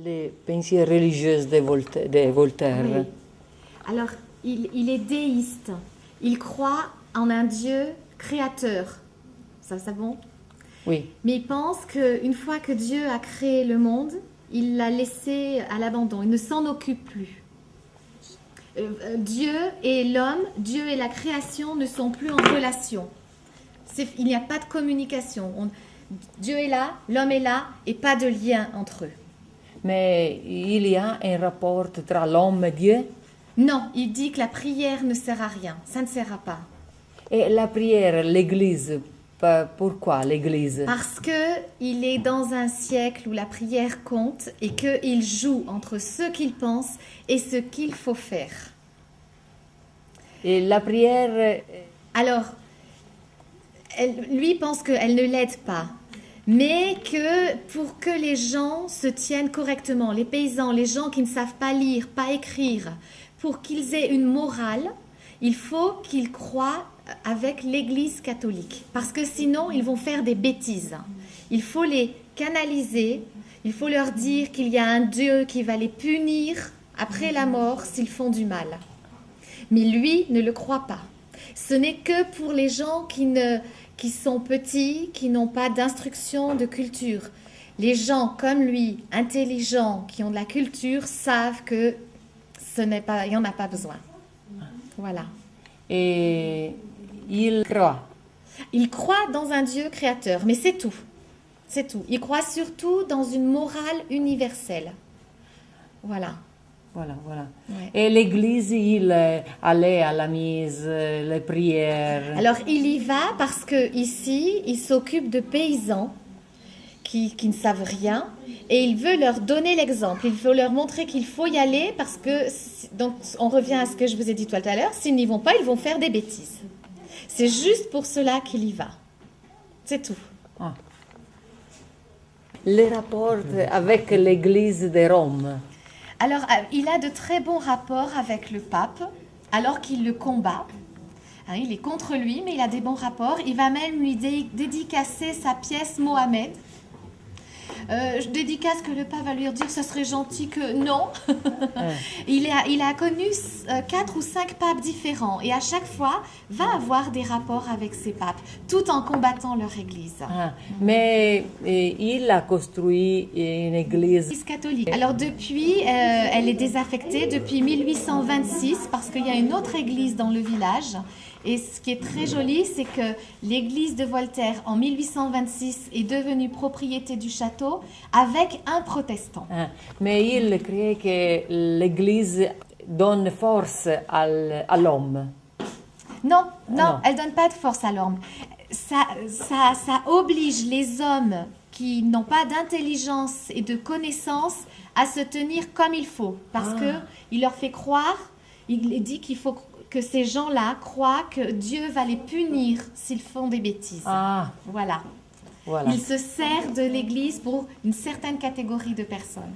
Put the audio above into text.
Les pensieri religiosi de Voltaire. Oui. Alors, il est déiste. Il croit en un Dieu créateur. Ça, c'est bon? Oui. Mais il pense qu'une fois que Dieu a créé le monde, il l'a laissé à l'abandon. Il ne s'en occupe plus. Dieu et l'homme, Dieu et la création ne sont plus en relation. Il n'y a pas de communication. Dieu est là, l'homme est là, et pas de lien entre eux. Mais il y a un rapport tra l'homme et Dieu. Non, il dit que la prière ne sert à rien. Ça ne sert à pas. Et la prière, l'Église, pourquoi l'Église? Parce qu'il est dans un siècle où la prière compte et qu'il joue entre ce qu'il pense et ce qu'il faut faire. Et la prière... Alors, lui pense qu'elle ne l'aide pas, mais que pour que les gens se tiennent correctement, les paysans, les gens qui ne savent pas lire, pas écrire, pour qu'ils aient une morale, il faut qu'ils croient avec l'Église catholique. Parce que sinon, ils vont faire des bêtises. Il faut les canaliser, il faut leur dire qu'il y a un Dieu qui va les punir après la mort s'ils font du mal. Mais lui ne le croit pas. Ce n'est que pour les gens qui sont petits, qui n'ont pas d'instruction, de culture. Les gens comme lui, intelligents, qui ont de la culture, savent que il n'y en a pas besoin. Voilà. Et il croit. Il croit dans un Dieu créateur, mais c'est tout. C'est tout. Il croit surtout dans une morale universelle. Voilà. Voilà, voilà. Ouais. Et l'Église, il allait à la mise, les prières. Alors, il y va parce que ici, il s'occupe de paysans qui ne savent rien et il veut leur donner l'exemple. Il veut leur montrer qu'il faut y aller parce que, donc, on revient à ce que je vous ai dit tout à l'heure, s'ils n'y vont pas, ils vont faire des bêtises. C'est juste pour cela qu'il y va. C'est tout. Ah. Les rapports avec l'Église de Rome. Alors, il a de très bons rapports avec le pape, alors qu'il le combat. Hein, il est contre lui, mais il a des bons rapports. Il va même lui dédicacer sa pièce Mohamed. Je dédicace que le pape va lui dire, ça serait gentil que non. Il a connu 4 ou 5 papes différents et à chaque fois va avoir des rapports avec ces papes, tout en combattant leur église. Ah, mais il a construit une église. L'église catholique. Alors depuis, elle est désaffectée depuis 1826 parce qu'il y a une autre église dans le village. Et ce qui est très joli, c'est que l'église de Voltaire, en 1826, est devenue propriété du château avec un protestant. Ah, mais il croit que l'église donne force à l'homme. Non, non, elle ne donne pas de force à l'homme. Ça oblige les hommes qui n'ont pas d'intelligence et de connaissance à se tenir comme il faut. Parce qu'il leur fait croire, il dit qu'il faut que ces gens-là croient que Dieu va les punir s'ils font des bêtises. Ah, voilà. Il se sert de l'Église pour une certaine catégorie de personnes.